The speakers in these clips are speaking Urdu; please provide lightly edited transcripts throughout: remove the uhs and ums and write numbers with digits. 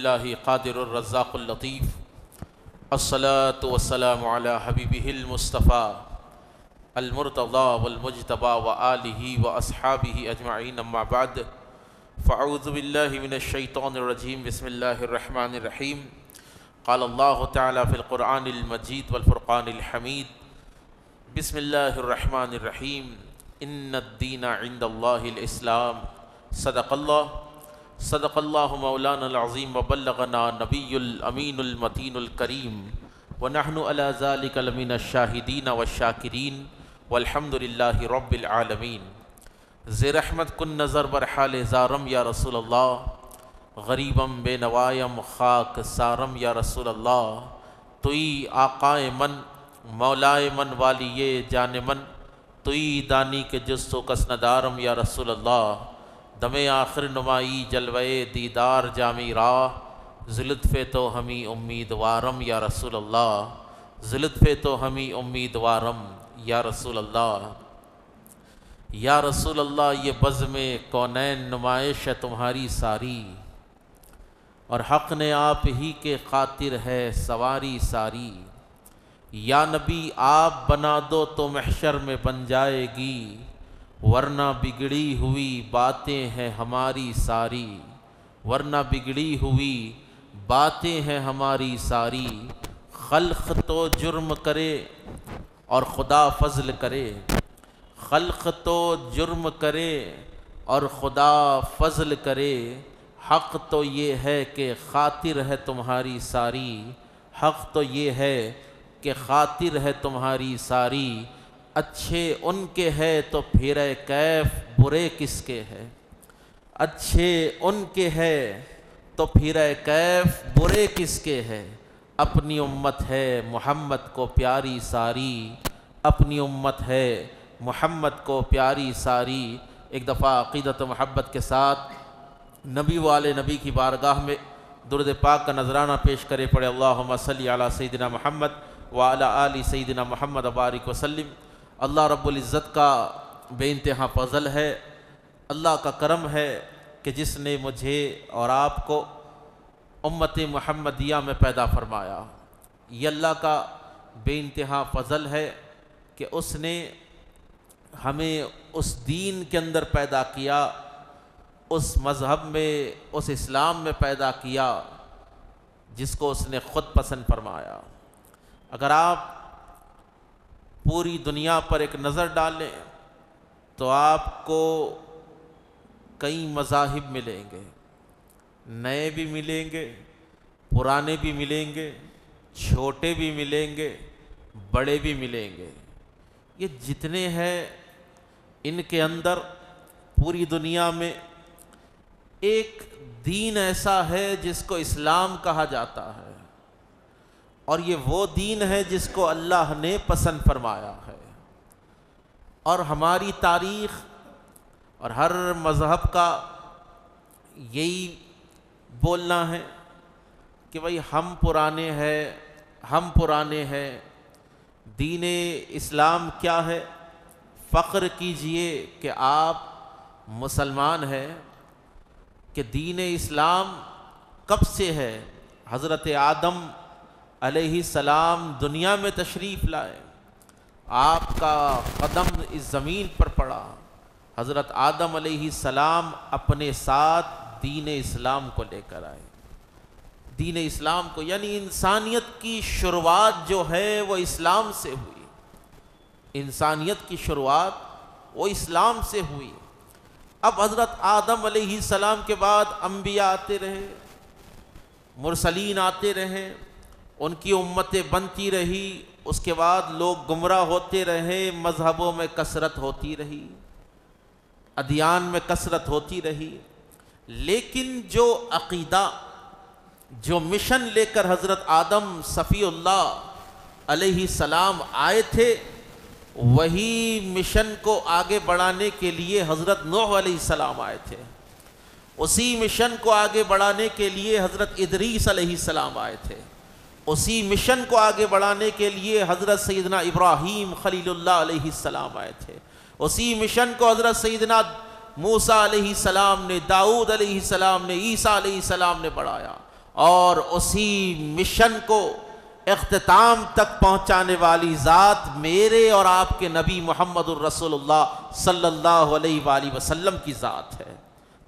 اللہ قادر الرزاق اللطیف الصلاة والسلام علی حبیبہ المصطفیٰ المرتضی والمجتبی وآلہ واصحابہ اجمعین، اما بعد فاعوذ باللہ من الشیطان الرجیم، بسم اللہ الرحمن الرحیم۔ قال اللہ تعالی فی القرآن المجید والفرقان الحمید، بسم اللہ الرحمن الرحیم۔ ان الدین عند اللہ الاسلام، صدق اللہ مولانا العظیم وبلغنا نبی الامین المتین الکریم، ونحن علی ذلک لمن الشاہدین والشاکرین، والحمد للہ رب العالمین۔ زیر رحمت کن نظر بر حال زارم یا رسول اللہ، غریبم بے نوائم خاک سارم یا رسول اللہ۔ توئی آقائے من مولائے من والی جان من، توئی دانی کے جز و کس ندارم یا رسول اللہ۔ دم آخر نمائی جلوے دیدار جامی راہ، ذلطف تو ہمیں امیدوارم یا رسول اللہ، ذلطف تو ہمیں امیدوارم یا رسول اللہ۔ یا رسول اللہ، یہ بزم کونین نمائش ہے تمہاری ساری، اور حق نے آپ ہی کے خاطر ہے سواری ساری۔ یا نبی آپ بنا دو تو محشر میں بن جائے گی، ورنہ بگڑی ہوئی باتیں ہیں ہماری ساری، ورنہ بگڑی ہوئی باتیں ہیں ہماری ساری۔ خلق تو جرم کرے اور خدا فضل کرے، خلق تو جرم کرے اور خدا فضل کرے، حق تو یہ ہے کہ خاطر ہے تمہاری ساری، حق تو یہ ہے کہ خاطر ہے تمہاری ساری۔ اچھے ان کے ہے تو پھر کیف برے کس کے ہے، اچھے ان کے ہے تو پھر کیف برے کس کے ہے۔ اپنی امت ہے محمد کو پیاری ساری، اپنی امت ہے محمد کو پیاری ساری۔ ایک دفعہ عقیدت و محبت کے ساتھ نبی والے نبی کی بارگاہ میں درود پاک کا نذرانہ پیش کرے پڑے، اللہم صلی علی سیدنا محمد وعلی آل سیدنا محمد وبارک وسلم۔ اللہ رب العزت کا بے انتہا فضل ہے، اللہ کا کرم ہے کہ جس نے مجھے اور آپ کو امت محمدیہ میں پیدا فرمایا۔ یہ اللہ کا بے انتہا فضل ہے کہ اس نے ہمیں اس دین کے اندر پیدا کیا، اس مذہب میں، اس اسلام میں پیدا کیا جس کو اس نے خود پسند فرمایا۔ اگر آپ پوری دنیا پر ایک نظر ڈالیں تو آپ کو کئی مذاہب ملیں گے، نئے بھی ملیں گے، پرانے بھی ملیں گے، چھوٹے بھی ملیں گے، بڑے بھی ملیں گے۔ یہ جتنے ہیں ان کے اندر پوری دنیا میں ایک دین ایسا ہے جس کو اسلام کہا جاتا ہے، اور یہ وہ دین ہے جس کو اللہ نے پسند فرمایا ہے۔ اور ہماری تاریخ اور ہر مذہب کا یہی بولنا ہے کہ بھئی ہم پرانے ہیں، ہم پرانے ہیں۔ دین اسلام کیا ہے؟ فخر کیجئے کہ آپ مسلمان ہیں، کہ دین اسلام کب سے ہے؟ حضرت آدم علیہ السلام دنیا میں تشریف لائے، آپ کا قدم اس زمین پر پڑا، حضرت آدم علیہ السلام اپنے ساتھ دین اسلام کو لے کر آئے۔ دین اسلام کو، یعنی انسانیت کی شروعات جو ہے وہ اسلام سے ہوئی، انسانیت کی شروعات وہ اسلام سے ہوئی۔ اب حضرت آدم علیہ السلام کے بعد انبیاء آتے رہے، مرسلین آتے رہے، ان کی امتیں بنتی رہی، اس کے بعد لوگ گمراہ ہوتے رہے، مذہبوں میں کثرت ہوتی رہی، ادیان میں کثرت ہوتی رہی۔ لیکن جو عقیدہ، جو مشن لے کر حضرت آدم صفی اللہ علیہ السلام آئے تھے، وہی مشن کو آگے بڑھانے کے لیے حضرت نوح علیہ السلام آئے تھے، اسی مشن کو آگے بڑھانے کے لیے حضرت ادریس علیہ السلام آئے تھے، اسی مشن کو آگے بڑھانے کے لیے حضرت سیدنا ابراہیم خلیل اللہ علیہ السلام آئے تھے، اسی مشن کو حضرت سیدنا موسیٰ علیہ السلام نے، داؤد علیہ السلام نے، عیسیٰ علیہ السلام نے بڑھایا، اور اسی مشن کو اختتام تک پہنچانے والی ذات میرے اور آپ کے نبی محمد الرسول اللہ صلی اللہ علیہ وآلہ وسلم کی ذات ہے۔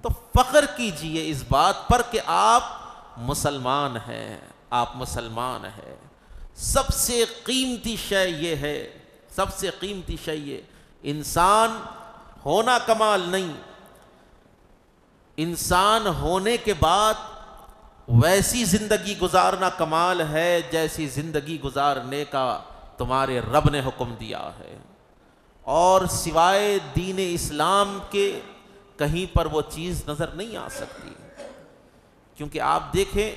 تو فخر کیجئے اس بات پر کہ آپ مسلمان ہیں، آپ مسلمان ہیں۔ سب سے قیمتی شے یہ ہے، سب سے قیمتی شے یہ، انسان ہونا کمال نہیں، انسان ہونے کے بعد ویسی زندگی گزارنا کمال ہے جیسی زندگی گزارنے کا تمہارے رب نے حکم دیا ہے، اور سوائے دین اسلام کے کہیں پر وہ چیز نظر نہیں آ سکتی۔ کیونکہ آپ دیکھیں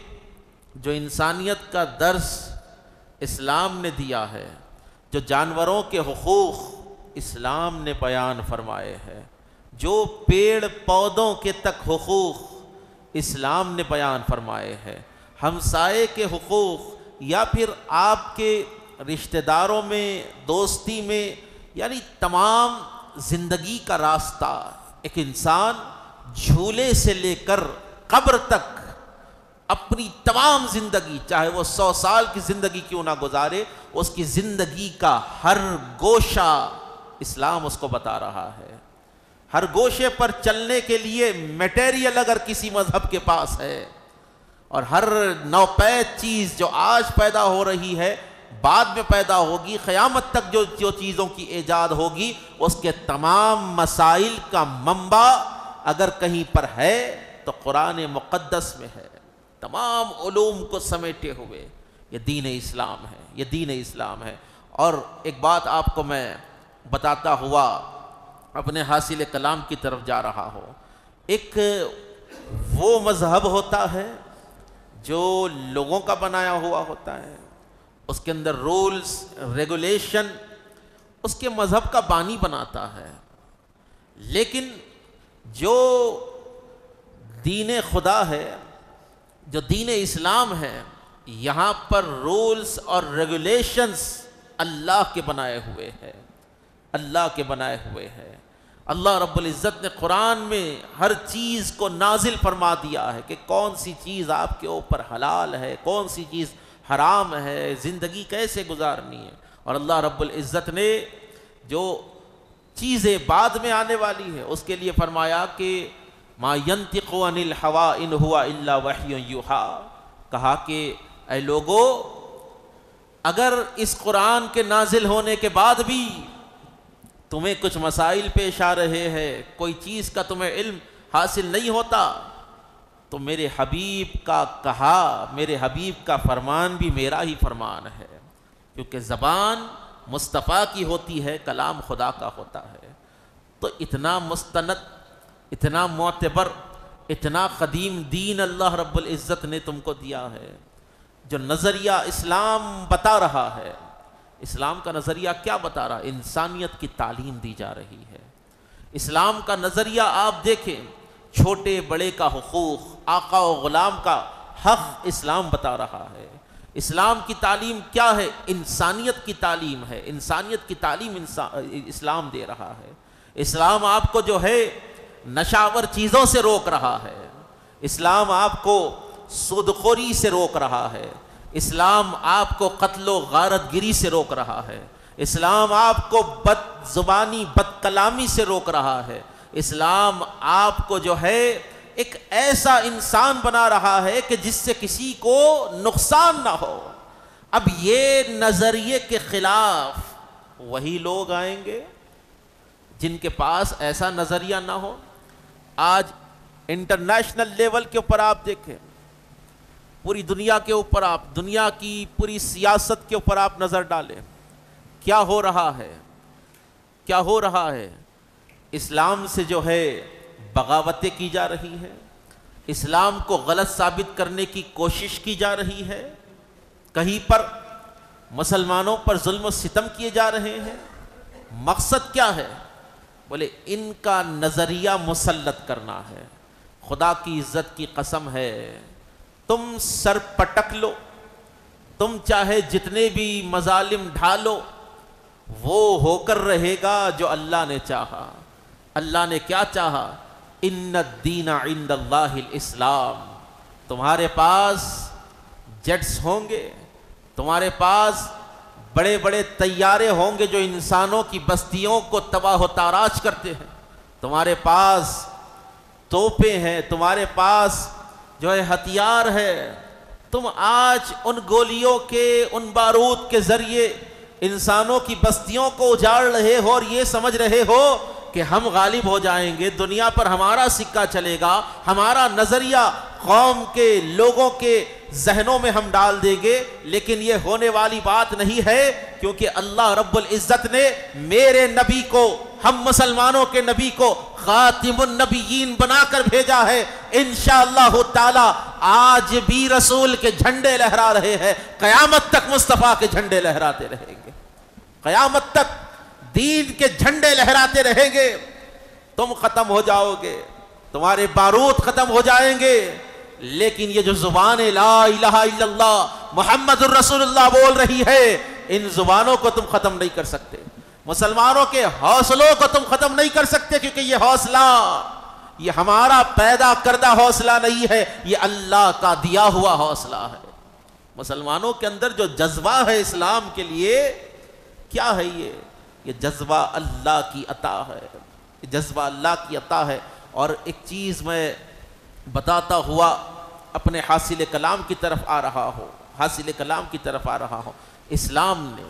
جو انسانیت کا درس اسلام نے دیا ہے، جو جانوروں کے حقوق اسلام نے بیان فرمائے ہیں، جو پیڑ پودوں کے تک حقوق اسلام نے بیان فرمائے ہیں، ہمسائے کے حقوق، یا پھر آپ کے رشتہ داروں میں، دوستی میں، یعنی تمام زندگی کا راستہ ایک انسان جھولے سے لے کر قبر تک اپنی تمام زندگی، چاہے وہ 100 سال کی زندگی کیوں نہ گزارے، اس کی زندگی کا ہر گوشہ اسلام اس کو بتا رہا ہے۔ ہر گوشے پر چلنے کے لیے میٹیریل اگر کسی مذہب کے پاس ہے، اور ہر نوپید چیز جو آج پیدا ہو رہی ہے بعد میں پیدا ہوگی، قیامت تک جو چیزوں کی ایجاد ہوگی، اس کے تمام مسائل کا منبع اگر کہیں پر ہے تو قرآن مقدس میں ہے۔ تمام علوم کو سمیٹے ہوئے یہ دین اسلام ہے، یہ دین اسلام ہے۔ اور ایک بات آپ کو میں بتاتا ہوا اپنے حاصل کلام کی طرف جا رہا ہوں، ایک وہ مذہب ہوتا ہے جو لوگوں کا بنایا ہوا ہوتا ہے، اس کے اندر رولز ریگولیشن اس کے مذہب کا بانی بناتا ہے، لیکن جو دین خدا ہے، جو دین اسلام ہے، یہاں پر رولز اور ریگولیشنز اللہ کے بنائے ہوئے ہیں، اللہ کے بنائے ہوئے ہیں۔ اللہ رب العزت نے قرآن میں ہر چیز کو نازل فرما دیا ہے کہ کون سی چیز آپ کے اوپر حلال ہے، کون سی چیز حرام ہے، زندگی کیسے گزارنی ہے۔ اور اللہ رب العزت نے جو چیزیں بعد میں آنے والی ہے اس کے لیے فرمایا کہ ما ینطق عن الہوی ان ہوا الا وحی یوحی، کہا کہ اے لوگو، اگر اس قرآن کے نازل ہونے کے بعد بھی تمہیں کچھ مسائل پیش آ رہے ہیں، کوئی چیز کا تمہیں علم حاصل نہیں ہوتا، تو میرے حبیب کا کہا، میرے حبیب کا فرمان بھی میرا ہی فرمان ہے، کیونکہ زبان مصطفیٰ کی ہوتی ہے، کلام خدا کا ہوتا ہے۔ تو اتنا مستند، اتنا معتبر، اتنا قدیم دین اللہ رب العزت نے تم کو دیا ہے، جو نظریہ اسلام بتا رہا ہے۔ اسلام کا نظریہ کیا بتا رہا ہے؟ انسانیت کی تعلیم دی جا رہی ہے۔ اسلام کا نظریہ آپ دیکھیں، چھوٹے بڑے کا حقوق، آقا و غلام کا حق اسلام بتا رہا ہے۔ اسلام کی تعلیم کیا ہے؟ انسانیت کی تعلیم ہے، انسانیت کی تعلیم اسلام دے رہا ہے۔ اسلام آپ کو جو ہے نشاور چیزوں سے روک رہا ہے، اسلام آپ کو سودخوری سے روک رہا ہے، اسلام آپ کو قتل و غارت گری سے روک رہا ہے، اسلام آپ کو بد زبانی بد کلامی سے روک رہا ہے، اسلام آپ کو جو ہے ایک ایسا انسان بنا رہا ہے کہ جس سے کسی کو نقصان نہ ہو۔ اب یہ نظریے کے خلاف وہی لوگ آئیں گے جن کے پاس ایسا نظریہ نہ ہو۔ آج انٹرنیشنل لیول کے اوپر آپ دیکھیں، پوری دنیا کے اوپر آپ، دنیا کی پوری سیاست کے اوپر آپ نظر ڈالیں، کیا ہو رہا ہے؟ کیا ہو رہا ہے؟ اسلام سے جو ہے بغاوتیں کی جا رہی ہیں، اسلام کو غلط ثابت کرنے کی کوشش کی جا رہی ہے، کہیں پر مسلمانوں پر ظلم و ستم کیے جا رہے ہیں۔ مقصد کیا ہے؟ بولے ان کا نظریہ مسلط کرنا ہے۔ خدا کی عزت کی قسم ہے، تم سر پٹک لو، تم چاہے جتنے بھی مظالم ڈھالو، وہ ہو کر رہے گا جو اللہ نے چاہا۔ اللہ نے کیا چاہا؟ ان الدین عند اللہ الاسلام، تمہارے پاس جیٹس ہوں گے، تمہارے پاس بڑے بڑے طیارے ہوں گے جو انسانوں کی بستیوں کو تباہ و تاراج کرتے ہیں، تمہارے پاس توپیں ہیں، تمہارے پاس جو ہے ہتھیار ہے، تم آج ان گولیوں کے، ان بارود کے ذریعے انسانوں کی بستیوں کو اجاڑ رہے ہو اور یہ سمجھ رہے ہو کہ ہم غالب ہو جائیں گے، دنیا پر ہمارا سکہ چلے گا، ہمارا نظریہ قوم کے لوگوں کے ذہنوں میں ہم ڈال دیں گے، لیکن یہ ہونے والی بات نہیں ہے، کیونکہ اللہ رب العزت نے میرے نبی کو، ہم مسلمانوں کے نبی کو خاتم النبیین بنا کر بھیجا ہے۔ انشاءاللہ تعالی آج بھی رسول کے جھنڈے لہرا رہے ہیں، قیامت تک مصطفیٰ کے جھنڈے لہراتے رہیں گے، قیامت تک دین کے جھنڈے لہراتے رہیں گے۔ تم ختم ہو جاؤ گے، تمہارے بارود ختم ہو جائیں گے، لیکن یہ جو زبان لا الہ الا اللہ محمد الرسول اللہ بول رہی ہے، ان زبانوں کو تم ختم نہیں کر سکتے، مسلمانوں کے حوصلوں کو تم ختم نہیں کر سکتے، کیونکہ یہ حوصلہ، یہ ہمارا پیدا کردہ حوصلہ نہیں ہے، یہ اللہ کا دیا ہوا حوصلہ ہے۔ مسلمانوں کے اندر جو جذبہ ہے اسلام کے لیے، کیا ہے یہ جذبہ اللہ کی عطا ہے، یہ جذبہ اللہ کی عطا ہے۔ اور ایک چیز میں بتاتا ہوا اپنے حاصل کلام کی طرف آ رہا ہوں، اسلام نے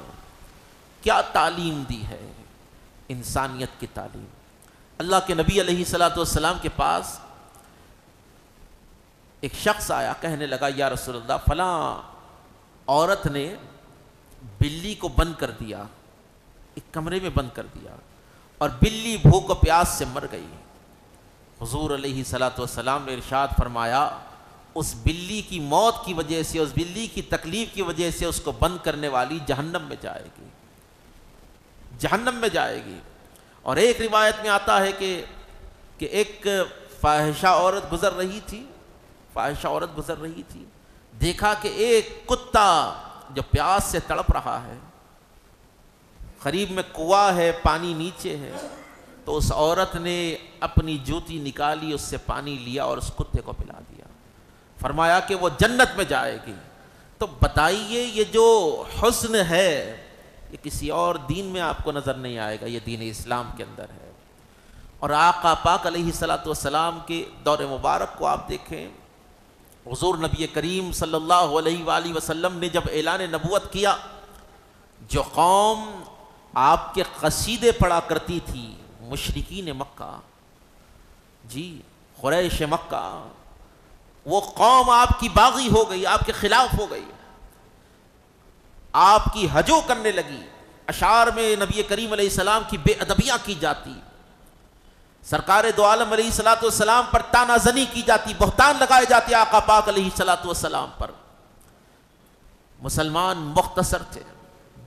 کیا تعلیم دی ہے، انسانیت کی تعلیم۔ اللہ کے نبی علیہ الصلوۃ والسلام کے پاس ایک شخص آیا، کہنے لگا یا رسول اللہ، فلاں عورت نے بلی کو بند کر دیا، ایک کمرے میں بند کر دیا، اور بلی بھوک و پیاس سے مر گئی۔ حضور علیہ الصلوۃ والسلام نے ارشاد فرمایا، اس بلی کی موت کی وجہ سے، اس بلی کی تکلیف کی وجہ سے اس کو بند کرنے والی جہنم میں جائے گی، جہنم میں جائے گی۔ اور ایک روایت میں آتا ہے کہ ایک فاحشہ عورت گزر رہی تھی، دیکھا کہ ایک کتا جو پیاس سے تڑپ رہا ہے، قریب میں کنواں ہے، پانی نیچے ہے، تو اس عورت نے اپنی جوتی نکالی، اس سے پانی لیا اور اس کتے کو پلا دیا، فرمایا کہ وہ جنت میں جائے گی۔ تو بتائیے یہ جو حسن ہے، یہ کسی اور دین میں آپ کو نظر نہیں آئے گا، یہ دین اسلام کے اندر ہے۔ اور آقا پاک علیہ الصلوۃ والسلام کے دور مبارک کو آپ دیکھیں، حضور نبی کریم صلی اللہ علیہ وآلہ وسلم نے جب اعلان نبوت کیا، جو قوم آپ کے قصیدے پڑھا کرتی تھی، مشرکین مکہ، قریش مکہ، وہ قوم آپ کی باغی ہو گئی، آپ کے خلاف ہو گئی، آپ کی ہجو کرنے لگی، اشعار میں نبی کریم علیہ السلام کی بے ادبیاں کی جاتی، سرکار دو عالم علیہ الصلوۃ والسلام پر تانا زنی کی جاتی، بہتان لگائے جاتے آقا پاک علیہ الصلوۃ والسلام پر۔ مسلمان مختصر تھے،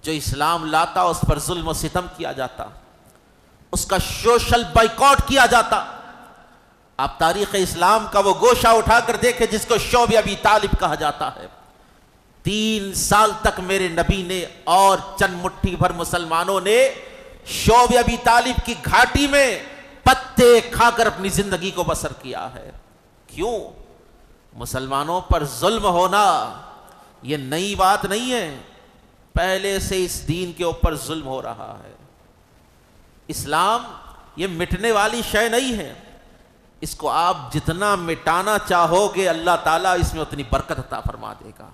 جو اسلام لاتا اس پر ظلم و ستم کیا جاتا، اس کا سوشل بائیکاٹ کیا جاتا۔ آپ تاریخ اسلام کا وہ گوشہ اٹھا کر دیکھیں جس کو شعب ابی طالب کہا جاتا ہے۔ 3 سال تک میرے نبی نے اور چند مٹھی بھر مسلمانوں نے شعب ابی طالب کی گھاٹی میں پتے کھا کر اپنی زندگی کو بسر کیا ہے۔ کیوں؟ مسلمانوں پر ظلم ہونا یہ نئی بات نہیں ہے، پہلے سے اس دین کے اوپر ظلم ہو رہا ہے۔ اسلام یہ مٹنے والی شے نہیں ہے، اس کو آپ جتنا مٹانا چاہو گے اللہ تعالیٰ اس میں اتنی برکت عطا فرما دے گا۔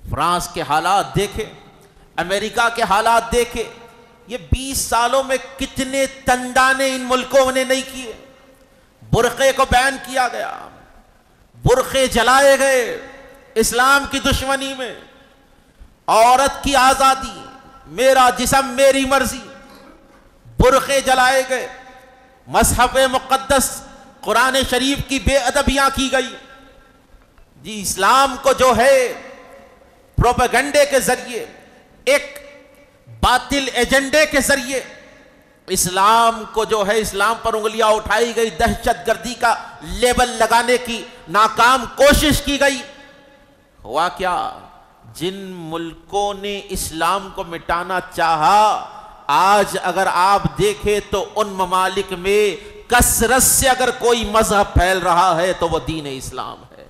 فرانس کے حالات دیکھیں، امریکہ کے حالات دیکھیں، یہ 20 سالوں میں کتنے تندانے ان ملکوں نے نہیں کیے۔ برقعے کو بین کیا گیا، برقعے جلائے گئے اسلام کی دشمنی میں، عورت کی آزادی، میرا جسم میری مرضی، برقعے جلائے گئے، مصحف مقدس قرآن شریف کی بے ادبیاں کی گئی۔ اسلام کو جو ہے پروپیگنڈے کے ذریعے، ایک باطل ایجنڈے کے ذریعے اسلام کو جو ہے، اسلام پر انگلیاں اٹھائی گئی، دہشت گردی کا لیبل لگانے کی ناکام کوشش کی گئی۔ ہوا کیا؟ جن ملکوں نے اسلام کو مٹانا چاہا، آج اگر آپ دیکھیں تو ان ممالک میں کثرت سے اگر کوئی مذہب پھیل رہا ہے تو وہ دین اسلام ہے۔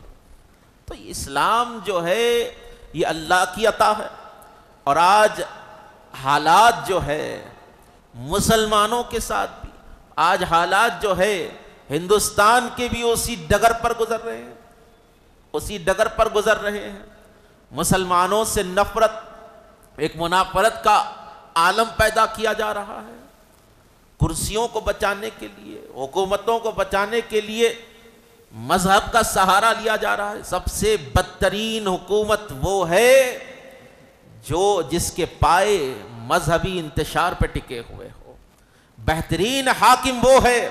تو اسلام جو ہے یہ اللہ کی عطا ہے، اور آج حالات جو ہے مسلمانوں کے ساتھ بھی، آج حالات جو ہے ہندوستان کے بھی اسی ڈگر پر گزر رہے ہیں، اسی ڈگر پر گزر رہے ہیں۔ مسلمانوں سے نفرت، ایک منافرت کا عالم پیدا کیا جا رہا ہے۔ کرسیوں کو بچانے کے لیے، حکومتوں کو بچانے کے لیے مذہب کا سہارا لیا جا رہا ہے۔ سب سے بدترین حکومت وہ ہے جس کے پائے مذہبی انتشار پہ ٹکے ہوئے ہو۔ بہترین حاکم وہ ہے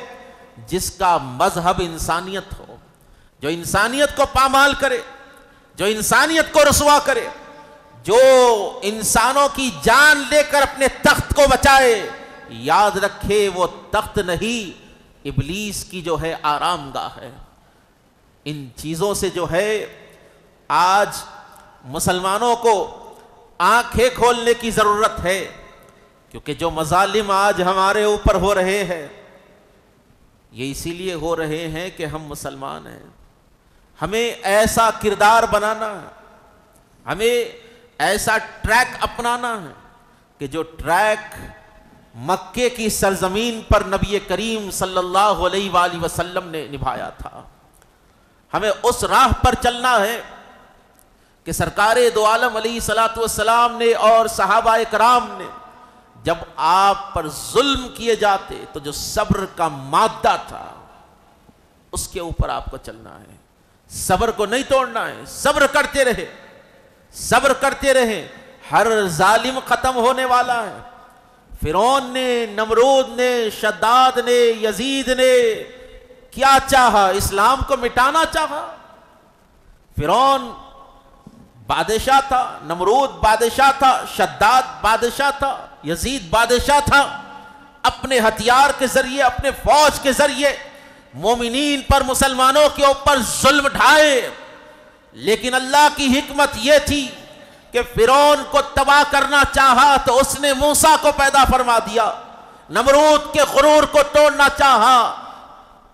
جس کا مذہب انسانیت ہو، جو انسانیت کو پامال کرے، جو انسانیت کو رسوا کرے، جو انسانوں کی جان لے کر اپنے تخت کو بچائے۔ یاد رکھے وہ تخت نہیں، ابلیس کی جو ہے آرام گاہ ہے۔ ان چیزوں سے جو ہے آج مسلمانوں کو آنکھیں کھولنے کی ضرورت ہے، کیونکہ جو مظالم آج ہمارے اوپر ہو رہے ہیں یہ اسی لیے ہو رہے ہیں کہ ہم مسلمان ہیں۔ ہمیں ایسا کردار بنانا ہے، ہمیں ایسا ٹریک اپنانا ہے کہ جو ٹریک مکے کی سرزمین پر نبی کریم صلی اللہ علیہ وآلہ وسلم نے نبھایا تھا۔ ہمیں اس راہ پر چلنا ہے کہ سرکار دو عالم علیہ الصلوۃ والسلام نے اور صحابہ کرام نے جب آپ پر ظلم کیے جاتے تو جو صبر کا مادہ تھا اس کے اوپر آپ کو چلنا ہے، صبر کو نہیں توڑنا ہے، صبر کرتے رہے، صبر کرتے رہے۔ ہر ظالم ختم ہونے والا ہے۔ فرعون نے، نمرود نے، شداد نے، یزید نے کیا چاہا؟ اسلام کو مٹانا چاہا۔ فرعون بادشاہ تھا، نمرود بادشاہ تھا، شداد بادشاہ تھا، یزید بادشاہ تھا۔ اپنے ہتھیار کے ذریعے، اپنے فوج کے ذریعے مومنین پر، مسلمانوں کے اوپر ظلم ڈھائے، لیکن اللہ کی حکمت یہ تھی کہ فرعون کو تباہ کرنا چاہا تو اس نے موسیٰ کو پیدا فرما دیا۔ نمرود کے غرور کو توڑنا چاہا،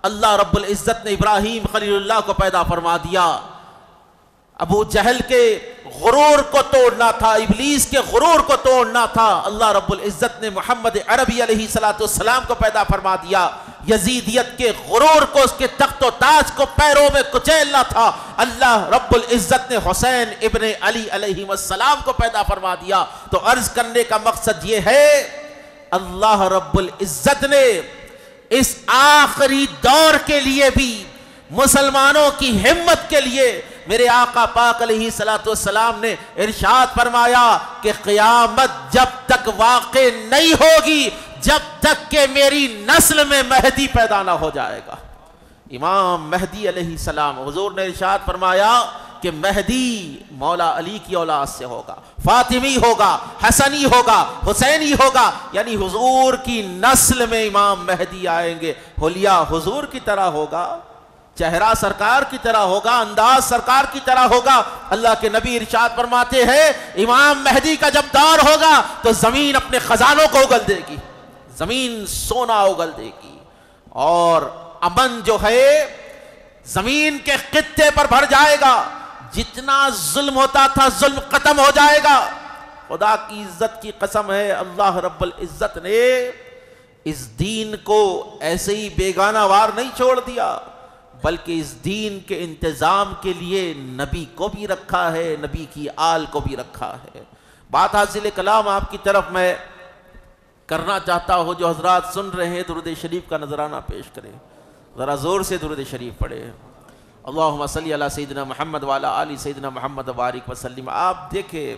اللہ رب العزت نے ابراہیم خلیل اللہ کو پیدا فرما دیا۔ ابو جہل کے غرور کو توڑنا تھا، ابلیس کے غرور کو توڑنا تھا، اللہ رب العزت نے محمد عربی علیہ السلام کو پیدا فرما دیا۔ یزیدیت کے غرور کو، اس کے تخت و تاج کو پیروں میں کچیلنا تھا، اللہ رب العزت نے حسین ابن علی علیہ السلام کو پیدا فرما دیا۔ تو عرض کرنے کا مقصد یہ ہے، اللہ رب العزت نے اس آخری دور کے لیے بھی مسلمانوں کی ہمت کے لیے میرے آقا پاک علیہ السلام نے ارشاد فرمایا کہ قیامت جب تک واقع نہیں ہوگی جب تک کہ میری نسل میں مہدی پیدا نہ ہو جائے گا۔ امام مہدی علیہ السلام، حضور نے ارشاد فرمایا کہ مہدی مولا علی کی اولاد سے ہوگا، فاطمی ہوگا، حسنی ہوگا، حسینی ہوگا، یعنی حضور کی نسل میں امام مہدی آئیں گے۔ حلیہ حضور کی طرح ہوگا، چہرہ سرکار کی طرح ہوگا، انداز سرکار کی طرح ہوگا۔ اللہ کے نبی ارشاد فرماتے ہیں امام مہدی کا جب دور ہوگا تو زمین اپنے خزانوں کو اگل دے گی، زمین سونا اگل دے گی، اور امن جو ہے زمین کے خطے پر بھر جائے گا۔ جتنا ظلم ہوتا تھا ظلم ختم ہو جائے گا۔ خدا کی عزت کی قسم ہے، اللہ رب العزت نے اس دین کو ایسے ہی بیگانہ وار نہیں چھوڑ دیا، بلکہ اس دین کے انتظام کے لیے نبی کو بھی رکھا ہے، نبی کی آل کو بھی رکھا ہے۔ بات حاصل کلام آپ کی طرف میں کرنا چاہتا ہوں، جو حضرات سن رہے ہیں درود شریف کا نذرانہ پیش کریں، ذرا زور سے درود شریف پڑھیں۔ اللہم صلی علی سیدنا محمد وعلی آل سیدنا محمد وبارک وسلم۔ آپ دیکھیں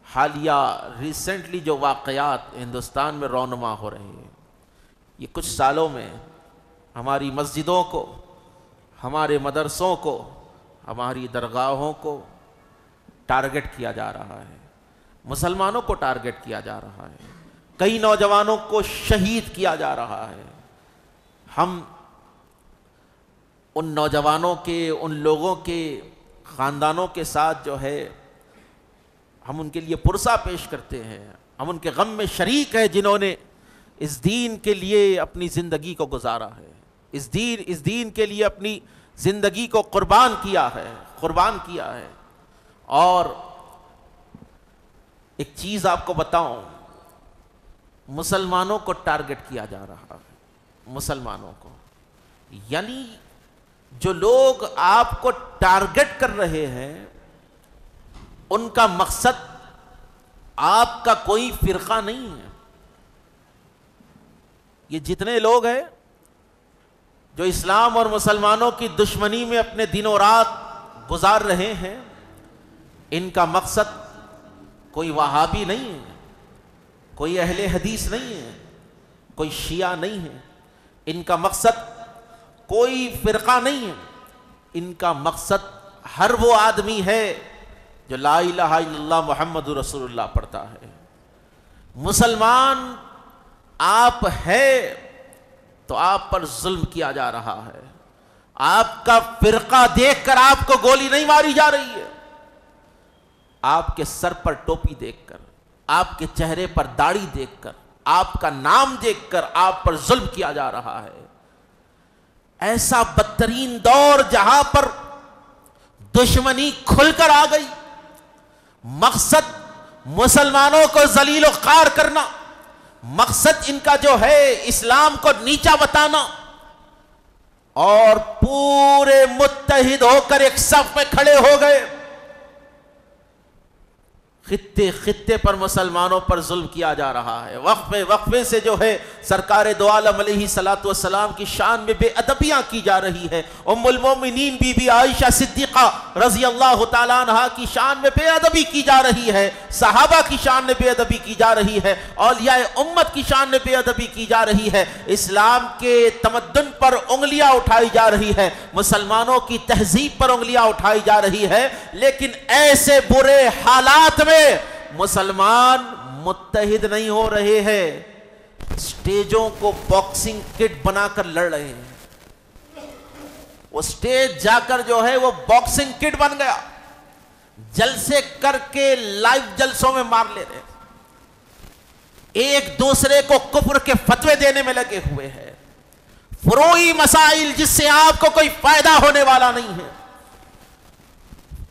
حالیہ ریسنٹلی جو واقعات ہندوستان میں رونما ہو رہے ہیں، یہ کچھ سالوں میں ہماری مسجدوں کو، ہمارے مدرسوں کو، ہماری درگاہوں کو ٹارگٹ کیا جا رہا ہے، مسلمانوں کو ٹارگٹ کیا جا رہا ہے، کئی نوجوانوں کو شہید کیا جا رہا ہے۔ ہم ان نوجوانوں کے، ان لوگوں کے خاندانوں کے ساتھ جو ہے ہم ان کے لیے پرسہ پیش کرتے ہیں، ہم ان کے غم میں شریک ہیں جنہوں نے اس دین کے لیے اپنی زندگی کو گزارا ہے، اس دین کے لیے اپنی زندگی کو قربان کیا ہے. اور ایک چیز آپ کو بتاؤں، مسلمانوں کو ٹارگٹ کیا جا رہا ہے، مسلمانوں کو. یعنی جو لوگ آپ کو ٹارگٹ کر رہے ہیں ان کا مقصد آپ کا کوئی فرقہ نہیں ہے. یہ جتنے لوگ ہیں جو اسلام اور مسلمانوں کی دشمنی میں اپنے دن و رات گزار رہے ہیں، ان کا مقصد کوئی وہابی نہیں ہے، کوئی اہل حدیث نہیں ہے، کوئی شیعہ نہیں ہے، ان کا مقصد کوئی فرقہ نہیں ہے. ان کا مقصد ہر وہ آدمی ہے جو لا الہ الا اللہ محمد رسول اللہ پڑھتا ہے. مسلمان آپ ہے تو آپ پر ظلم کیا جا رہا ہے. آپ کا فرقہ دیکھ کر آپ کو گولی نہیں ماری جا رہی ہے، آپ کے سر پر ٹوپی دیکھ کر، آپ کے چہرے پر داڑھی دیکھ کر، آپ کا نام دیکھ کر آپ پر ظلم کیا جا رہا ہے. ایسا بدترین دور جہاں پر دشمنی کھل کر آ گئی، مقصد مسلمانوں کو ذلیل و خوار کرنا، مقصد ان کا جو ہے اسلام کو نیچا بتانا، اور پورے متحد ہو کر ایک صف میں کھڑے ہو گئے. خطے خطے پر مسلمانوں پر ظلم کیا جا رہا ہے. وقفے وقفے سے جو ہے سرکار دو عالم علیہ الصلوۃ والسلام کی شان میں بے ادبیاں کی جا رہی ہے. ام المومنین بی بی عائشہ صدیقہ رضی اللہ تعالیٰ عنہا کی شان میں بے ادبی کی جا رہی ہے، صحابہ کی شان میں بے ادبی کی جا رہی ہے، اولیاء امت کی شان میں بے ادبی کی جا رہی ہے. اسلام کے تمدن پر انگلیاں اٹھائی جا رہی ہے، مسلمانوں کی تہذیب پر انگلیاں اٹھائی جا رہی ہے. لیکن ایسے برے حالات میں مسلمان متحد نہیں ہو رہے ہیں، سٹیجوں کو باکسنگ کٹ بنا کر لڑ رہے ہیں. وہ سٹیج جا کر جو ہے وہ باکسنگ کٹ بن گیا، جلسے کر کے لائیو جلسوں میں مار لے رہے ہیں، ایک دوسرے کو کفر کے فتوے دینے میں لگے ہوئے ہیں. فروعی مسائل جس سے آپ کو کوئی فائدہ ہونے والا نہیں ہے،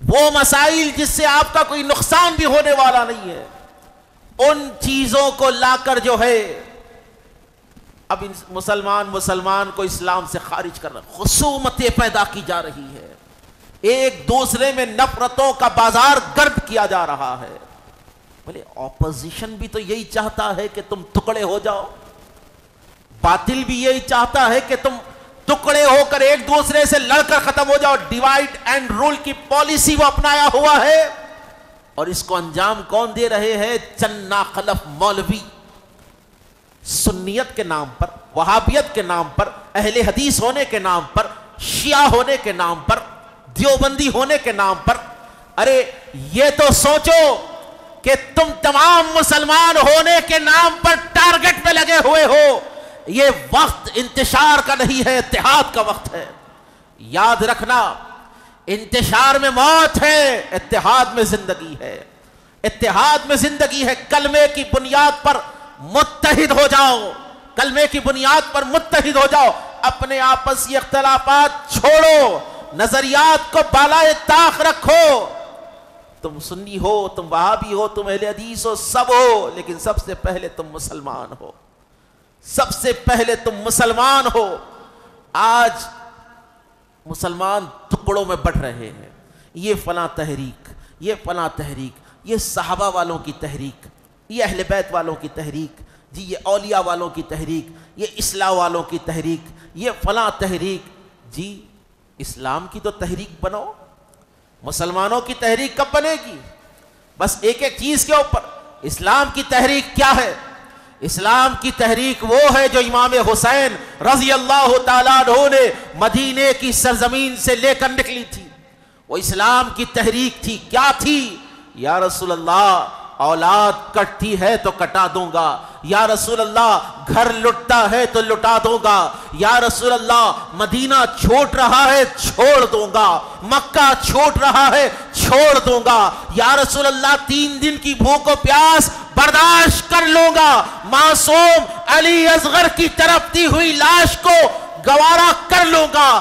وہ مسائل جس سے آپ کا کوئی نقصان بھی ہونے والا نہیں ہے، ان چیزوں کو لا کر جو ہے اب مسلمان کو اسلام سے خارج کرنا، خصومتیں پیدا کی جا رہی ہے، ایک دوسرے میں نفرتوں کا بازار گرد کیا جا رہا ہے. بولے اپوزیشن بھی تو یہی چاہتا ہے کہ تم ٹکڑے ہو جاؤ، باطل بھی یہی چاہتا ہے کہ تم ٹکڑے ہو کر ایک دوسرے سے لڑ کر ختم ہو جاؤ. ڈیوائڈ اینڈ رول کی پالیسی وہ اپنایا ہوا ہے، اور اس کو انجام کون دے رہے ہیں؟ چند ناخلف مولوی، سنیت کے نام پر، وہابیت کے نام پر، اہل حدیث ہونے کے نام پر، شیعہ ہونے کے نام پر، دیوبندی ہونے کے نام پر. ارے یہ تو سوچو کہ تم تمام مسلمان ہونے کے نام پر ٹارگٹ پہ لگے ہوئے ہو. یہ وقت انتشار کا نہیں ہے، اتحاد کا وقت ہے. یاد رکھنا، انتشار میں موت ہے، اتحاد میں زندگی ہے، اتحاد میں زندگی ہے. کلمے کی بنیاد پر متحد ہو جاؤ، کلمے کی بنیاد پر متحد ہو جاؤ، اپنے آپسی اختلافات چھوڑو، نظریات کو بالائے طاق رکھو. تم سنی ہو، تم وہابی ہو، تم اہل حدیث ہو، سب ہو، لیکن سب سے پہلے تم مسلمان ہو، سب سے پہلے تم مسلمان ہو. آج مسلمان ٹکڑوں میں بٹ رہے ہیں، یہ فلاں تحریک، یہ فلاں تحریک، یہ صحابہ والوں کی تحریک، یہ اہل بیت والوں کی تحریک، جی یہ اولیاء والوں کی تحریک، یہ اصلاح والوں کی تحریک، یہ فلاں تحریک. جی اسلام کی تو تحریک بنو، مسلمانوں کی تحریک کب بنے گی؟ بس ایک ایک چیز کے اوپر. اسلام کی تحریک کیا ہے؟ اسلام کی تحریک وہ ہے جو امام حسین رضی اللہ تعالیٰ عنہ نے مدینے کی سرزمین سے لے کر نکلی تھی. وہ اسلام کی تحریک تھی. کیا تھی؟ یا رسول اللہ اولاد کٹتی ہے تو کٹا دوں گا، یا رسول اللہ گھر لٹتا ہے تو لٹا دوں گا، یا رسول اللہ مدینہ چھوٹ رہا ہے چھوڑ دوں گا، مکہ چھوٹ رہا ہے چھوڑ دوں گا، یا رسول اللہ 3 دن کی بھوک و پیاس برداشت کر لوں گا، معصوم علی اصغر کی تڑپتی ہوئی لاش کو گوارا کر لوں گا.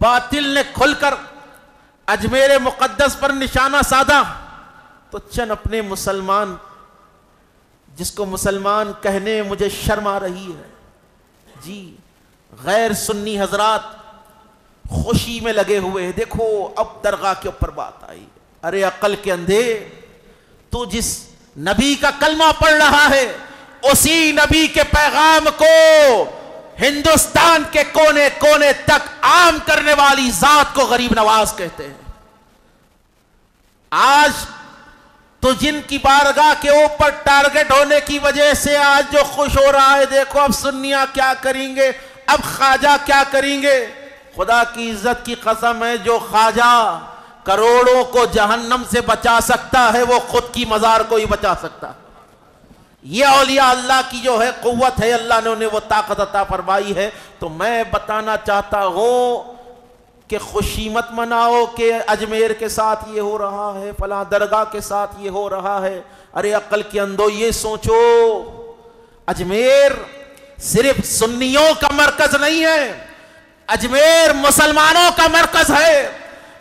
باطل نے کھل کر اجمیر مقدس پر نشانہ سادھا تو چند اپنے مسلمان، جس کو مسلمان کہنے مجھے شرم آ رہی ہے، جی غیر سنی حضرات خوشی میں لگے ہوئے ہیں. دیکھو اب درگاہ کے اوپر بات آئی. ارے عقل کے اندھے، تو جس نبی کا کلمہ پڑھ رہا ہے اسی نبی کے پیغام کو ہندوستان کے کونے کونے تک عام کرنے والی ذات کو غریب نواز کہتے ہیں. آج تو جن کی بارگاہ کے اوپر ٹارگٹ ہونے کی وجہ سے آج جو خوش ہو رہا ہے، دیکھو اب سنیاں کیا کریں گے، اب خواجہ کیا کریں گے. خدا کی عزت کی قسم ہے، جو خواجہ کروڑوں کو جہنم سے بچا سکتا ہے وہ خود کی مزار کو ہی بچا سکتا. یہ اولیاء اللہ کی جو ہے قوت ہے، اللہ نے انہیں وہ طاقت عطا فرمائی ہے. تو میں بتانا چاہتا ہوں کہ خوشی مت مناؤ کہ اجمیر کے ساتھ یہ ہو رہا ہے، فلاں درگاہ کے ساتھ یہ ہو رہا ہے. ارے عقل کے اندھو یہ سوچو، اجمیر صرف سنیوں کا مرکز نہیں ہے، اجمیر مسلمانوں کا مرکز ہے.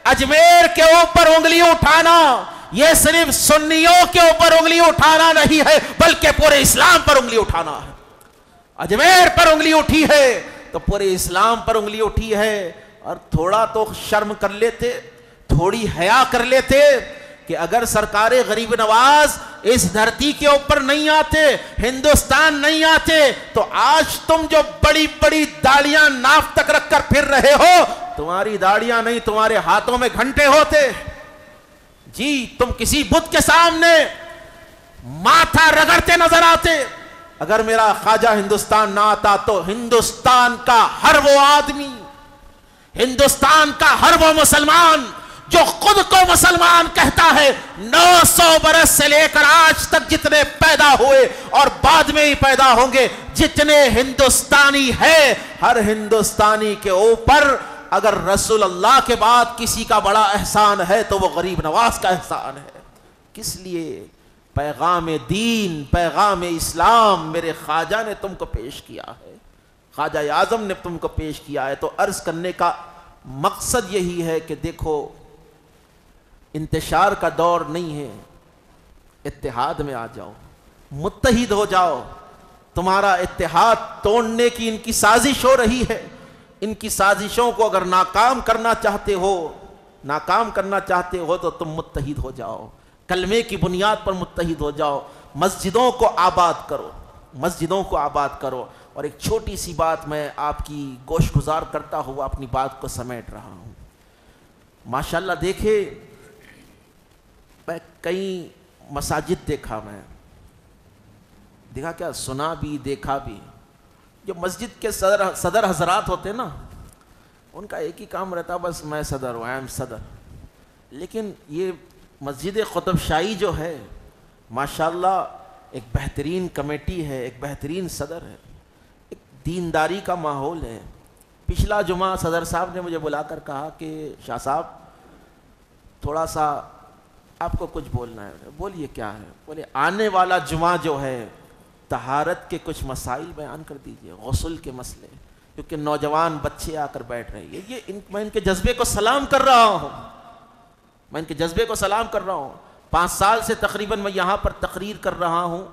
اجمیر کے اوپر انگلی اٹھانا یہ صرف سنیوں کے اوپر انگلی اٹھانا نہیں ہے بلکہ پورے اسلام پر انگلی اٹھانا ہے. اجمیر پر انگلی اٹھی ہے تو پورے اسلام پر انگلی اٹھی ہے. اور تھوڑا تو شرم کر لیتے، تھوڑی حیا کر لیتے کہ اگر سرکار غریب نواز اس دھرتی کے اوپر نہیں آتے، ہندوستان نہیں آتے، تو آج تم جو بڑی بڑی داڑیاں ناف تک رکھ کر پھر رہے ہو، تمہاری داڑیاں نہیں تمہارے ہاتھوں میں گھنٹے ہوتے. جی تم کسی بت کے سامنے ماتھا رگڑتے نظر آتے. اگر میرا خواجہ ہندوستان نہ آتا تو ہندوستان کا ہر وہ آدمی، ہندوستان کا ہر وہ مسلمان جو خود کو مسلمان کہتا ہے، 900 برس سے لے کر آج تک جتنے پیدا ہوئے اور بعد میں ہی پیدا ہوں گے، جتنے ہندوستانی ہیں، ہر ہندوستانی کے اوپر اگر رسول اللہ کے بعد کسی کا بڑا احسان ہے تو وہ غریب نواز کا احسان ہے. کس لیے؟ پیغام دین، پیغام اسلام میرے خواجہ نے تم کو پیش کیا ہے، خواجہ اعظم نے تم کو پیش کیا ہے. تو عرض کرنے کا مقصد یہی ہے کہ دیکھو انتشار کا دور نہیں ہے، اتحاد میں آ جاؤ، متحد ہو جاؤ. تمہارا اتحاد توڑنے کی ان کی سازش ہو رہی ہے. ان کی سازشوں کو اگر ناکام کرنا چاہتے ہو تو تم متحد ہو جاؤ، کلمے کی بنیاد پر متحد ہو جاؤ، مسجدوں کو آباد کرو، مسجدوں کو آباد کرو. اور ایک چھوٹی سی بات میں آپ کی گوش گزار کرتا ہوا اپنی بات کو سمیٹ رہا ہوں. ماشاءاللہ دیکھے میں کئی مساجد دیکھا، میں دیکھا کیا سنا بھی دیکھا بھی. جو مسجد کے صدر حضرات ہوتے ہیں نا، ان کا ایک ہی کام رہتا، بس میں صدر ہوں، ایم صدر. لیکن یہ مسجد قطب شاہی جو ہے ماشاءاللہ ایک بہترین کمیٹی ہے، ایک بہترین صدر ہے، ایک دینداری کا ماحول ہے. پچھلا جمعہ صدر صاحب نے مجھے بلا کر کہا کہ شاہ صاحب تھوڑا سا آپ کو کچھ بولنا ہے. بولیے کیا ہے؟ بولے آنے والا جمعہ جو ہے طہارت کے کچھ مسائل بیان کر دیجئے، غسل کے مسئلے، کیونکہ نوجوان بچے آ کر بیٹھ رہے ہیں. میں ان کے جذبے کو سلام کر رہا ہوں، میں ان کے جذبے کو سلام کر رہا ہوں. 5 سال سے تقریباً میں یہاں پر تقریر کر رہا ہوں،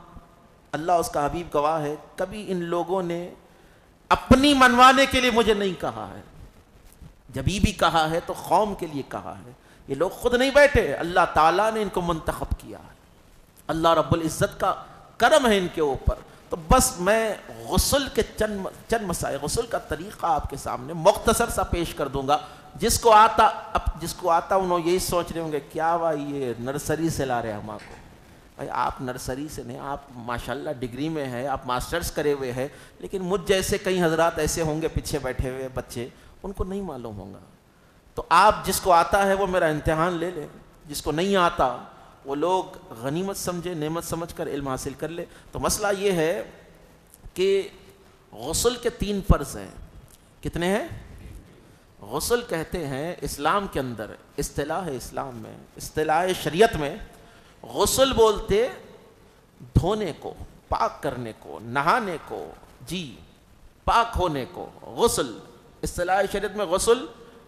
اللہ اس کا حبیب گواہ ہے، کبھی ان لوگوں نے اپنی منوانے کے لیے مجھے نہیں کہا ہے. جبھی بھی کہا ہے تو قوم کے لیے کہا ہے. یہ لوگ خود نہیں بیٹھے، اللہ تعالیٰ نے ان کو منتخب کیا ہے، اللہ رب العزت کا کرم ہے ان کے اوپر. تو بس میں غسل کے چند مسائل، غسل کا طریقہ آپ کے سامنے مختصر سا پیش کر دوں گا. جس کو آتا انہوں یہی سوچ رہے ہوں گے کیا بھائی یہ نرسری سے لا رہے ہیں ہم کو. بھائی آپ نرسری سے نہیں، آپ ماشاءاللہ ڈگری میں ہیں، آپ ماسٹرز کرے ہوئے ہیں، لیکن مجھ جیسے کئی حضرات ایسے ہوں گے پیچھے بیٹھے ہوئے بچے، ان کو نہیں معلوم ہوگا. تو آپ جس کو آتا ہے وہ میرا امتحان لے لے، جس کو نہیں آتا وہ لوگ غنیمت سمجھے، نعمت سمجھ کر علم حاصل کر لے. تو مسئلہ یہ ہے کہ غسل کے 3 فرض ہیں. کتنے ہیں؟ غسل کہتے ہیں اسلام کے اندر، اصطلاح اسلام میں، اصطلاح شریعت میں غسل بولتے دھونے کو، پاک کرنے کو، نہانے کو، جی پاک ہونے کو غسل. اصطلاح شریعت میں غسل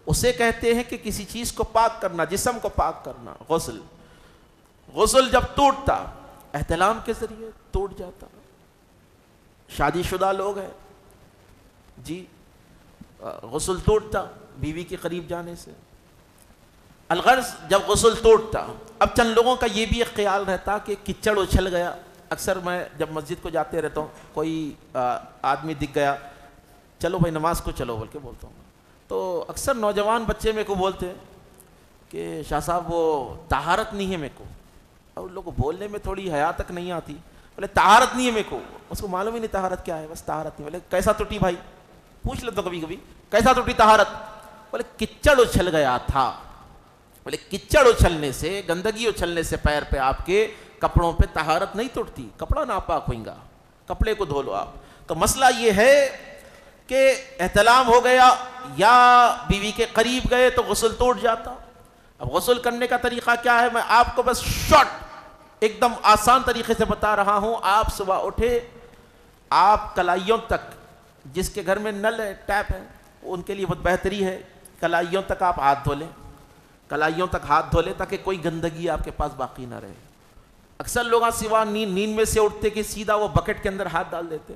اسے کہتے ہیں کہ کسی چیز کو پاک کرنا، جسم کو پاک کرنا، غسل۔ غسل جب ٹوٹتا احتلام کے ذریعے ٹوٹ جاتا۔ شادی شدہ لوگ ہیں جی، غسل ٹوٹتا بیوی کے قریب جانے سے۔ الغرض جب غسل ٹوٹتا، اب چند لوگوں کا یہ بھی ایک خیال رہتا کہ کچڑ اچھل گیا۔ اکثر میں جب مسجد کو جاتے رہتا ہوں، کوئی آدمی دکھ گیا، چلو بھائی نماز کو چلو بول کے بولتا ہوں، تو اکثر نوجوان بچے میرے کو بولتے ہیں کہ شاہ صاحب وہ طہارت نہیں ہے میرے کو۔ اور ان لوگوں کو بولنے میں تھوڑی حیا تک نہیں آتی، بولے طہارت نہیں ہے میرے کو، اس کو معلوم ہی نہیں طہارت کیا ہے، بس طہارت نہیں۔ بولے کیسا ٹوٹی بھائی؟ پوچھ لیتا کبھی کبھی، کیسا ٹوٹی طہارت؟ بولے کچڑ اچھل گیا تھا۔ بولے کچڑ اچھلنے سے، گندگی اچھلنے سے پیر پہ آپ کے کپڑوں پہ طہارت نہیں ٹوٹتی، کپڑا ناپاک ہوئیں گا، کپڑے کو دھو لو آپ۔ تو مسئلہ یہ ہے کہ احتلام ہو گیا یا بیوی کے قریب گئے تو غسل ٹوٹ جاتا۔ اب غسل کرنے کا طریقہ کیا ہے؟ میں آپ کو بس شارٹ ایک دم آسان طریقے سے بتا رہا ہوں۔ آپ صبح اٹھے، آپ کلائیوں تک، جس کے گھر میں نل ہے، ٹیپ ہے، ان کے لیے بہت بہتری ہے، کلائیوں تک آپ ہاتھ دھو لیں، کلائیوں تک ہاتھ دھو لیں تاکہ کوئی گندگی آپ کے پاس باقی نہ رہے۔ اکثر لوگ سوا نیند میں سے اٹھتے کہ سیدھا وہ بکٹ کے اندر ہاتھ ڈال دیتے،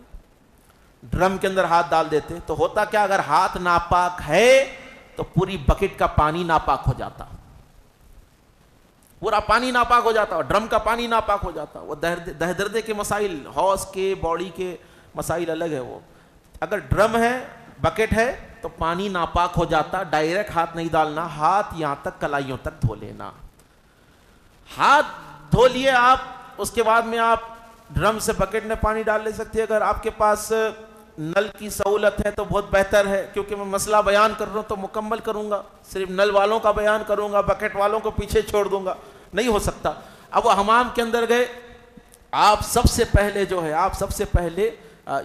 ڈرم کے اندر ہاتھ ڈال دیتے، تو ہوتا کیا؟ اگر ہاتھ ناپاک ہے تو پوری بکٹ کا پانی ناپاک ہو جاتا، پورا پانی ناپاک ہو جاتا، اور ڈرم کا پانی ناپاک ہو جاتا۔ وہ دہدردے کے مسائل، حوض کے، باڈی کے مسائل الگ ہے۔ وہ اگر ڈرم ہے، بکٹ ہے، تو پانی ناپاک ہو جاتا۔ ڈائریکٹ ہاتھ نہیں ڈالنا، ہاتھ یہاں تک کلائیوں تک دھو لینا۔ ہاتھ دھو لیے آپ، اس کے بعد میں آپ ڈرم سے بکٹ میں پانی ڈال لے سکتے ہیں۔ اگر آپ کے پاس نل کی سہولت ہے تو بہت بہتر ہے، کیونکہ میں مسئلہ بیان کر رہا ہوں تو مکمل کروں گا، صرف نل والوں کا بیان کروں گا، بکٹ والوں کو پیچھے چھوڑ دوں گا، نہیں ہو سکتا۔ اب وہ حمام کے اندر گئے، آپ سب سے پہلے جو ہے، آپ سب سے پہلے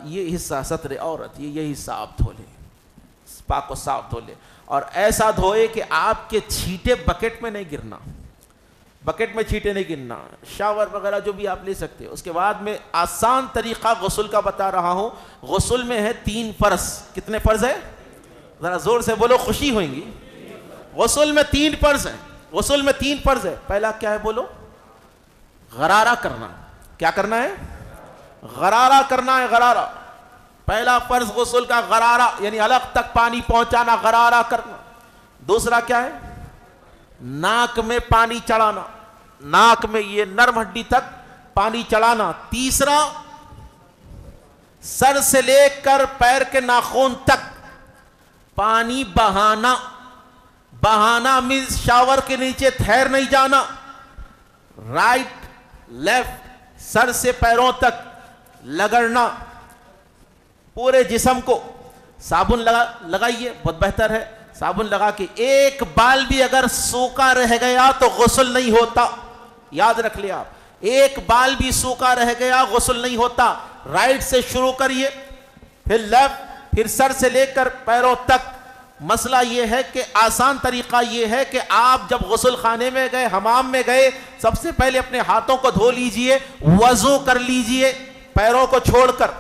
یہ حصہ ستر عورت، یہ حصہ آپ دھو لیں، پاک و صاف دھو لیں، اور ایسا دھوئے کہ آپ کے چھینٹے بکٹ میں نہیں گرنا، بکٹ میں چھینٹے نہیں گرنا، شاور وغیرہ جو بھی آپ لے سکتے ہیں۔ اس کے بعد میں آسان طریقہ غسل کا بتا رہا ہوں۔ غسل میں ہے 3 فرض۔ کتنے فرض ہے؟ ذرا زور سے بولو، خوشی ہوئیں گی۔ غسل میں 3 فرض ہیں، غسل میں 3 فرض ہے۔ پہلا کیا ہے بولو؟ غرارہ کرنا۔ کیا کرنا ہے؟ غرارہ کرنا ہے، غرارہ۔ پہلا فرض غسل کا غرارہ، یعنی حلق تک پانی پہنچانا، غرارہ کرنا۔ دوسرا کیا ہے؟ ناک میں پانی چڑھانا، ناک میں یہ نرم ہڈی تک پانی چڑھانا۔ تیسرا، سر سے لے کر پیر کے ناخن تک پانی بہانا۔ بہانا مینس شاور کے نیچے ٹھہر نہیں جانا، رائٹ لیفٹ، سر سے پیروں تک لگڑنا، پورے جسم کو۔ صابن لگائیے، بہت بہتر ہے، صابن لگا کے ایک بال بھی اگر سوکھا رہ گیا تو غسل نہیں ہوتا، یاد رکھ لیا آپ، ایک بال بھی سوکھا رہ گیا غسل نہیں ہوتا۔ رائٹ سے شروع کریے، پھر لیفٹ، پھر سر سے لے کر پیروں تک۔ مسئلہ یہ ہے کہ آسان طریقہ یہ ہے کہ آپ جب غسل خانے میں گئے، حمام میں گئے، سب سے پہلے اپنے ہاتھوں کو دھو لیجئے، وضو کر لیجئے، پیروں کو چھوڑ کر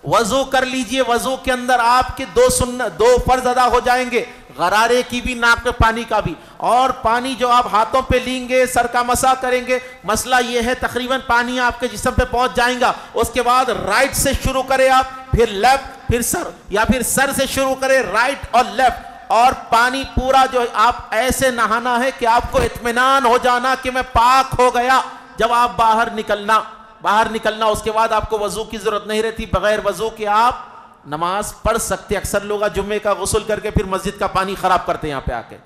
وضو کر لیجئے۔ وضو کے اندر آپ کے 2 فرض ادا ہو جائیں گے، غرارے کی بھی، ناک میں پانی کا بھی، اور پانی جو آپ ہاتھوں پہ لیں گے، سر کا مسح کریں گے۔ مسئلہ یہ ہے تقریباً پانی آپ کے جسم پہ پہنچ جائیں گا۔ اس کے بعد رائٹ سے شروع کریں آپ، پھر لیفٹ، پھر سر، یا پھر سر سے شروع کریں، رائٹ اور لیفٹ، اور پانی پورا جو آپ ایسے نہانا ہے کہ آپ کو اطمینان ہو جانا کہ میں پاک ہو گیا۔ جب آپ باہر نکلنا، اس کے بعد آپ کو وضو کی ضرورت نہیں رہتی، بغیر وضو کے آپ نماز پڑھ سکتے۔ اکثر لوگ جمعے کا غسل کر کے پھر مسجد کا پانی خراب کرتے ہیں یہاں پہ آ کے۔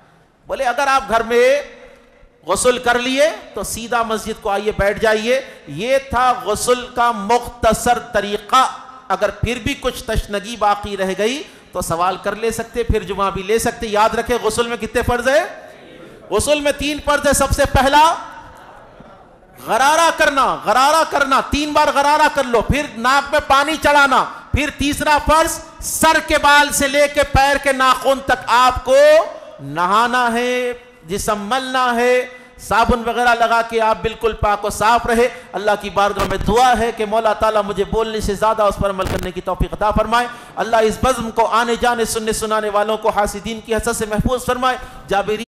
بولے اگر آپ گھر میں غسل کر لیے تو سیدھا مسجد کو آئیے، بیٹھ جائیے۔ یہ تھا غسل کا مختصر طریقہ۔ اگر پھر بھی کچھ تشنگی باقی رہ گئی تو سوال کر لے سکتے، پھر جمعہ بھی لے سکتے۔ یاد رکھیں غسل میں کتنے فرض ہے؟ غسل میں 3 فرض ہے۔ سب سے پہلا غرارہ کرنا، 3 بار غرارہ کر لو، پھر ناک میں پانی چڑھانا، پھر تیسرا فرض سر کے بال سے لے کے پیر کے ناخن تک آپ کو نہانا ہے، جسم ملنا ہے، صابن وغیرہ لگا کے آپ بالکل پاک و صاف رہے۔ اللہ کی بارگاہ میں دعا ہے کہ مولا تعالیٰ مجھے بولنے سے زیادہ اس پر عمل کرنے کی توفیق عطا فرمائے۔ اللہ اس بزم کو آنے جانے سننے سنانے والوں کو حاسدین کی حسد سے محفوظ فرمائے۔ جابری